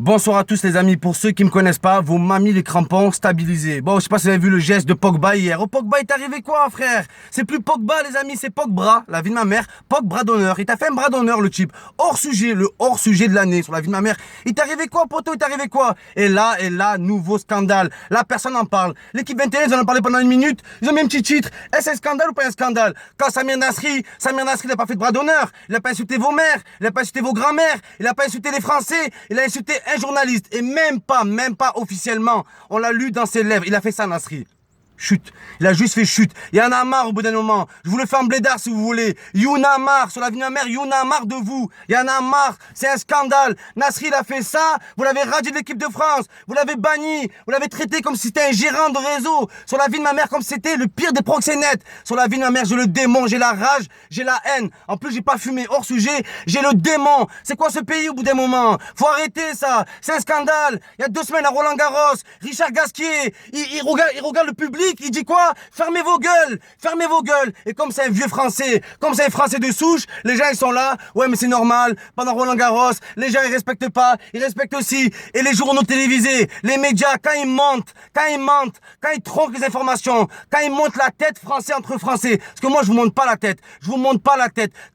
Bonsoir à tous les amis, pour ceux qui me connaissent pas, vous m'avez mis les crampons stabilisés. Bon, je sais pas si vous avez vu le geste de Pogba hier. Au Pogba, il t'est arrivé quoi, frère? C'est plus Pogba, les amis, c'est Pogba, la vie de ma mère. Bras d'honneur. Il t'a fait un bras d'honneur, le type. Hors sujet, le hors sujet de l'année sur la vie de ma mère. Il t'est arrivé quoi, poteau? Il t'est arrivé quoi? Et là, nouveau scandale. Là, personne n'en parle. L'équipe 21, ils en ont parlé pendant une minute. Ils ont mis un petit titre. Est-ce un scandale ou pas un scandale? Quand Samir Nasri, il a pas fait de bras d'honneur. Il a pas insulté vos mères. Il a pas insulté vos grands-mères. Il a pas insulté les Français. Il a insulté un journaliste. Et même pas officiellement. On l'a lu dans ses lèvres. Il a fait ça, Nasri. Chute. Il a juste fait chute. Il y en a marre au bout d'un moment. Je vous le fais en blédard si vous voulez. Youna marre. Sur la vie de ma mère, Youna marre de vous. Il y en a marre. C'est un scandale. Nasri, il a fait ça. Vous l'avez radié de l'équipe de France. Vous l'avez banni. Vous l'avez traité comme si c'était un gérant de réseau. Sur la vie de ma mère, comme si c'était le pire des proxénètes. Sur la vie de ma mère, j'ai le démon. J'ai la rage. J'ai la haine. En plus, j'ai pas fumé hors sujet. J'ai le démon. C'est quoi ce pays au bout d'un moment? Faut arrêter ça. C'est un scandale. Il y a 2 semaines à Roland-Garros, Richard Gasquet, il regarde le public. Il dit quoi? Fermez vos gueules. Et comme c'est un vieux français, comme c'est un français de souche, les gens ils sont là, ouais mais c'est normal, pendant Roland-Garros, les gens ils respectent pas, ils respectent aussi, et les journaux télévisés, les médias, quand ils tronquent les informations, quand ils montent la tête français entre français, parce que moi je vous monte pas la tête,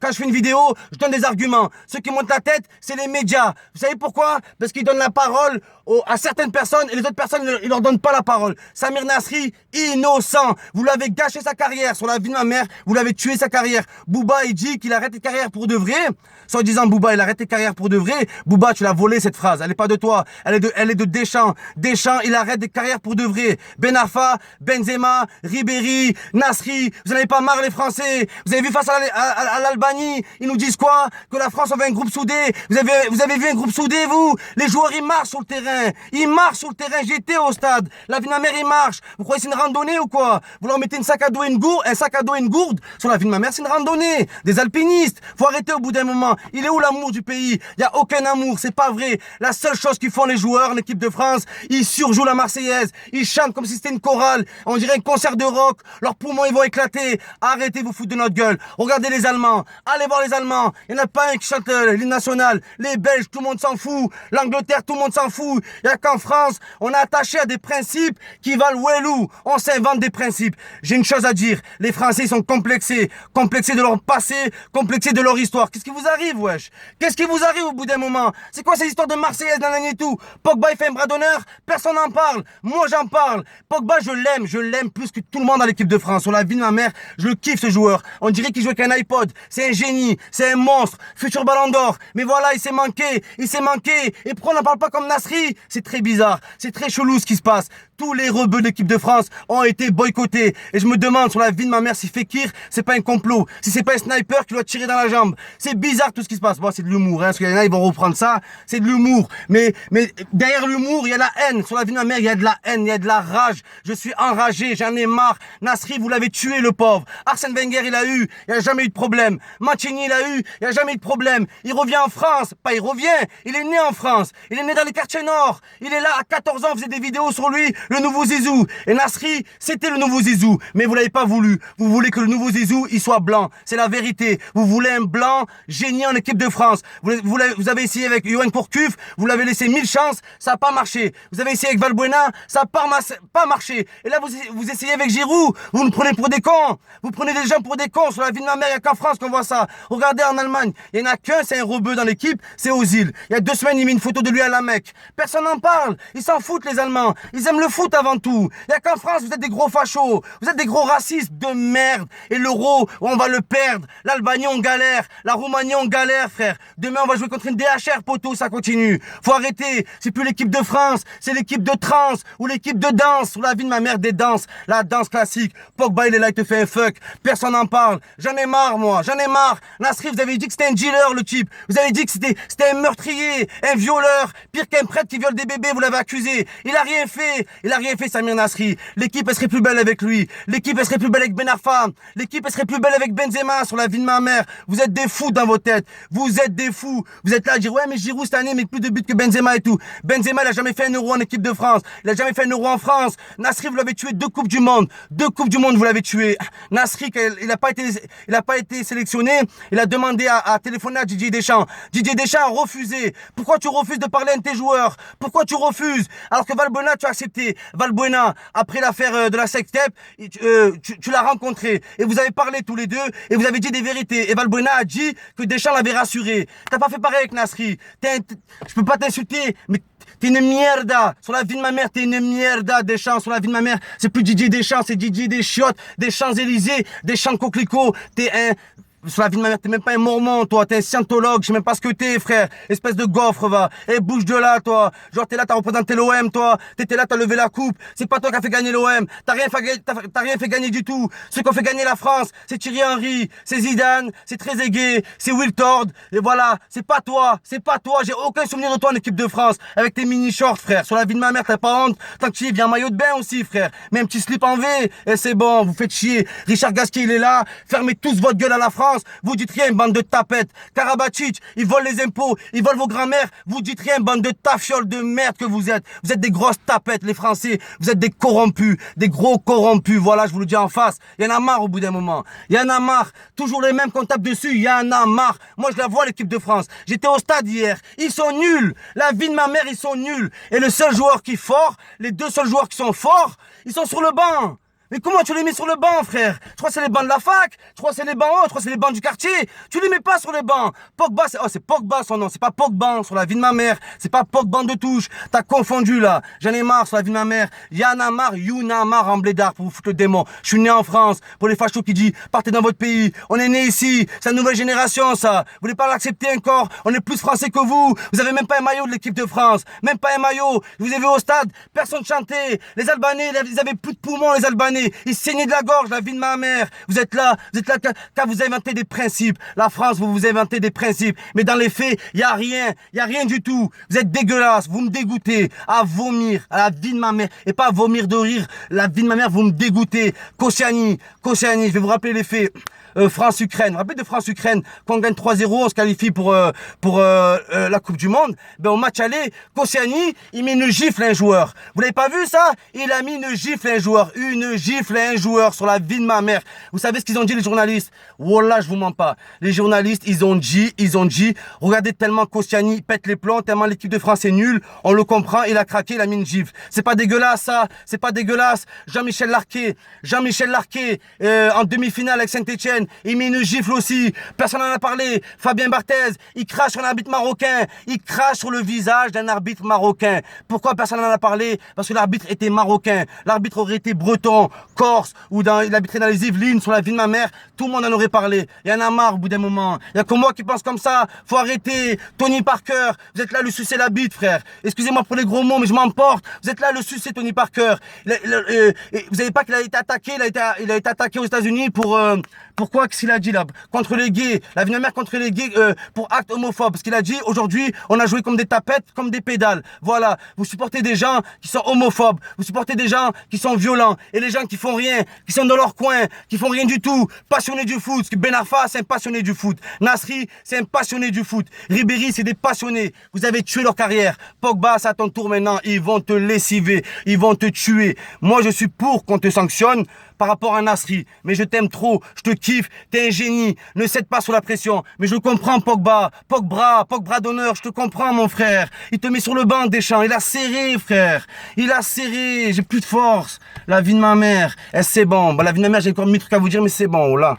quand je fais une vidéo, je donne des arguments, ceux qui montent la tête, c'est les médias, vous savez pourquoi? Parce qu'ils donnent la parole à certaines personnes, et les autres personnes, ils leur donnent pas la parole. Samir Nasri, innocent. Vous l'avez gâché sa carrière sur la vie de ma mère. Vous l'avez tué sa carrière. Booba, il dit qu'il arrête de carrière pour de vrai. Soit disant Booba, il arrête de carrière pour de vrai. Booba, tu l'as volé cette phrase. Elle est pas de toi. Elle est de Deschamps. Deschamps, il arrête de carrière pour de vrai. Ben Arfa, Benzema, Ribéry, Nasri. Vous en avez pas marre les Français. Vous avez vu face à l'Albanie. Ils nous disent quoi? Que la France avait un groupe soudé. Vous avez vu un groupe soudé, vous? Les joueurs, ils marchent sur le terrain. J'étais au stade. La vie de ma mère, il marche. Vous croyez que c'est une randonnée ou quoi? Vous leur mettez un sac à dos et une gourde sur la vie de ma mère, c'est une randonnée. Des alpinistes. Faut arrêter au bout d'un moment. Il est où l'amour du pays? Il y a aucun amour, c'est pas vrai. La seule chose qu'ils font les joueurs, l'équipe de France, ils surjouent la Marseillaise. Ils chantent comme si c'était une chorale. On dirait un concert de rock. Leurs poumons, ils vont éclater. Arrêtez de vous foutre de notre gueule. Regardez les Allemands. Allez voir les Allemands. Il n'y en a pas un qui chante l'hymne national. Les Belges, tout le monde s'en fout. L'Angleterre, tout le monde s'en fout. Il n'y a qu'en France, on est attaché à des principes qui valent Wellou. On s'invente des principes. J'ai une chose à dire. Les Français, ils sont complexés. Complexés de leur passé, complexés de leur histoire. Qu'est-ce qui vous arrive, wesh? Qu'est-ce qui vous arrive au bout d'un moment? C'est quoi ces histoires de Marseillaise, nanani et tout? Pogba, il fait un bras d'honneur. Personne n'en parle. Moi, j'en parle. Pogba, je l'aime plus que tout le monde dans l'équipe de France. Sur la vie de ma mère, je le kiffe, ce joueur. On dirait qu'il joue avec un iPod. C'est un génie. C'est un monstre. Futur ballon d'or. Mais voilà, il s'est manqué. Et pourquoi on n'en parle pas comme Nasri? C'est très bizarre. C'est très chelou ce qui se passe. Tous les rebeux de l'équipe de France ont été boycottés. Et je me demande sur la vie de ma mère si Fekir, c'est pas un complot. Si c'est pas un sniper qui doit tirer dans la jambe. C'est bizarre tout ce qui se passe. Bon, c'est de l'humour, hein. Parce qu'il y en a, ils vont reprendre ça. C'est de l'humour. Mais derrière l'humour, il y a la haine. Sur la vie de ma mère, il y a de la haine, il y a de la rage. Je suis enragé, j'en ai marre. Nasri, vous l'avez tué, le pauvre. Arsène Wenger, il n'y a jamais eu de problème. Mancini, il n'y a jamais eu de problème. Il revient en France. Il revient. Il est né en France. Il est né dans les quartiers nord. Il est là à 14 ans, vous faisait des vidéos sur lui. Le nouveau Zizou. Et Nasri, c'était le nouveau Zizou. Mais vous l'avez pas voulu. Vous voulez que le nouveau Zizou, il soit blanc. C'est la vérité. Vous voulez un blanc génie en équipe de France. Vous avez essayé avec Yoann Courcuff. Vous l'avez laissé 1000 chances. Ça n'a pas marché. Vous avez essayé avec Valbuena. Ça n'a pas marché. Et là, vous essayez avec Giroud. Vous nous prenez pour des cons. Vous prenez des gens pour des cons. Sur la vie de ma mère, il n'y a qu'en France qu'on voit ça. Regardez en Allemagne. Il n'y en a qu'un, c'est un rebeu dans l'équipe. C'est Ozil. Il y a 2 semaines, il met une photo de lui à la Mecque. Personne n'en parle. Ils s'en foutent, les Allemands. Ils aiment le foot avant tout. Il n'y a qu'en France, vous êtes des gros fachos. Vous êtes des gros racistes de merde. Et l'euro, on va le perdre. L'Albanie, on galère. La Roumanie, on galère, frère. Demain, on va jouer contre une DHR, poteau, ça continue. Faut arrêter. C'est plus l'équipe de France. C'est l'équipe de trance ou l'équipe de danse. Sur la vie de ma mère, des danses. La danse classique. Pogba, il est là, il te fait un fuck. Personne n'en parle. J'en ai marre, moi. J'en ai marre. Nasri, vous avez dit que c'était un dealer, le type. Vous avez dit que c'était un meurtrier, un violeur. Pire qu'un prêtre qui viole des bébés, vous l'avez accusé. Il a rien fait, Samir Nasri. L'équipe, elle serait plus belle avec lui. L'équipe, elle serait plus belle avec Ben Arfa. L'équipe, elle serait plus belle avec Benzema sur la vie de ma mère. Vous êtes des fous dans vos têtes. tapette. Vous êtes des fous. Vous êtes là à dire, ouais, mais Giroud, cette année, met plus de buts que Benzema et tout. Benzema, il a jamais fait un euro en équipe de France. Il a jamais fait un euro en France. Nasri, vous l'avez tué 2 Coupes du Monde. 2 Coupes du Monde, vous l'avez tué. Nasri, il a pas été sélectionné. Il a demandé à téléphoner à Didier Deschamps. Didier Deschamps a refusé. Pourquoi tu refuses de parler à un de tes joueurs? Pourquoi tu refuses? Alors que Valbuena, tu as accepté. Valbuena, après l'affaire de la sextape, tu l'as rencontré. Et vous avez parlé tous les deux. Et vous avez dit des vérités. Et Valbuena a dit que Deschamps l'avait rassuré. T'as pas fait pareil avec Nasri. Je peux pas t'insulter, mais t'es une mierda. Sur la vie de ma mère, t'es une mierda, Deschamps. Sur la vie de ma mère, c'est plus Didier Deschamps, c'est Didier Deschiottes, des Champs-Élysées, des champs de coquelicots. T'es un... Sur la vie de ma mère, t'es même pas un mormon, toi. T'es un scientologue, je sais même pas ce que t'es, frère. Espèce de gaufre, va. Eh, bouge de là, toi. Genre, t'es là, t'as représenté l'OM, toi. T'étais là, t'as levé la coupe. C'est pas toi qui as fait gagner l'OM. T'as rien fait gagner du tout. Ceux qui ont fait gagner la France, c'est Thierry Henry, c'est Zidane, c'est Trezeguet, c'est Will Tord. Et voilà. C'est pas toi. C'est pas toi. J'ai aucun souvenir de toi en équipe de France. Avec tes mini-shorts, frère. Sur la vie de ma mère, t'as pas honte. Tant que tu y viens un maillot de bain aussi, frère. Même petit slip en V. Et c'est bon. Vous faites chier. Richard Gasquet, il est là. Fermez tous votre gueule à la France. Vous dites rien, bande de tapettes. Karabatic, ils volent les impôts, ils volent vos grands-mères. Vous dites rien, bande de tafioles de merde que vous êtes. Vous êtes des grosses tapettes, les Français. Vous êtes des corrompus, des gros corrompus. Voilà, je vous le dis en face. Il y en a marre au bout d'un moment. Il y en a marre. Toujours les mêmes qu'on tape dessus. Il y en a marre. Moi, je la vois, l'équipe de France. J'étais au stade hier. Ils sont nuls. La vie de ma mère, ils sont nuls. Et le seul joueur qui est fort, les 2 seuls joueurs qui sont forts, ils sont sur le banc. Mais comment tu les mets sur le banc, frère? Je crois que c'est les bancs de la fac. Je crois que c'est les bancs hauts. Je crois que c'est les bancs du quartier. Tu les mets pas sur les bancs. Pogba, c'est Pogba son nom. C'est pas Pogba sur la vie de ma mère. C'est pas Pogba de touche. T'as confondu, là. J'en ai marre sur la vie de ma mère. Y'en a marre, Younamar en blédard pour vous foutre le démon. Je suis né en France. Pour les fachos qui disent, partez dans votre pays. On est né ici. C'est la nouvelle génération, ça. Vous voulez pas l'accepter encore? On est plus français que vous. Vous avez même pas un maillot de l'équipe de France. Même pas un maillot. Vous avez vu au stade. Personne chantait. Les Albanais, ils avaient plus de poumons, les Albanais. Ils saignaient de la gorge, la vie de ma mère. Vous êtes là car vous inventez des principes. La France, vous inventez des principes. Mais dans les faits, il y a rien du tout. Vous êtes dégueulasse, vous me dégoûtez. À vomir, à la vie de ma mère. Et pas à vomir de rire. La vie de ma mère, vous me dégoûtez. Koscielny, je vais vous rappeler les faits. France-Ukraine. Vous vous rappelez de France-Ukraine, quand on gagne 3-0, on se qualifie pour la Coupe du Monde. Ben, au match aller, Koscielny, il met une gifle à un joueur. Vous l'avez pas vu, ça? Il a mis une gifle à un joueur. Une gifle à un joueur sur la vie de ma mère. Vous savez ce qu'ils ont dit, les journalistes? Wallah, je vous mens pas. Les journalistes, ils ont dit, regardez tellement Koscielny pète les plombs, tellement l'équipe de France est nulle. On le comprend, il a craqué, il a mis une gifle. C'est pas dégueulasse, ça. C'est pas dégueulasse. Jean-Michel Larquet, en demi-finale avec Saint-Etienne, il met une gifle aussi. Personne n'en a parlé. Fabien Barthez, il crache sur un arbitre marocain. Il crache sur le visage d'un arbitre marocain. Pourquoi personne n'en a parlé? Parce que l'arbitre était marocain. L'arbitre aurait été breton, corse, ou il habiterait dans les Yvelines, sur la vie de ma mère. Tout le monde en aurait parlé. Il y en a marre au bout d'un moment. Il y a que moi qui pense comme ça. Faut arrêter. Tony Parker, vous êtes là le sucer la bite, frère. Excusez-moi pour les gros mots, mais je m'emporte. Vous êtes là le sucer, Tony Parker. Vous savez pas qu'il a été attaqué? Il a été attaqué aux États-Unis pourquoi? Qu'est-ce qu'il a dit là? Contre les gays. La vie de ma mère contre les gays pour acte homophobe. Parce qu'il a dit, aujourd'hui, on a joué comme des tapettes, comme des pédales. Voilà. Vous supportez des gens qui sont homophobes. Vous supportez des gens qui sont violents. Et les gens qui font rien, qui sont dans leur coin, qui font rien du tout. Passionnés du foot. Parce que Ben Arfa, c'est un passionné du foot. Nasri, c'est un passionné du foot. Ribéry, c'est des passionnés. Vous avez tué leur carrière. Pogba, c'est à ton tour maintenant. Ils vont te lessiver. Ils vont te tuer. Moi, je suis pour qu'on te sanctionne par rapport à Nasri. Mais je t'aime trop. Je te kiffe. T'es un génie. Ne cède pas sous la pression. Mais je comprends Pogba d'honneur. Je te comprends, mon frère. Il te met sur le banc, Deschamps. Il a serré, frère. Il a serré. J'ai plus de force. La vie de ma mère. C'est bon. La vie de ma mère, j'ai encore mille trucs à vous dire, mais c'est bon, là.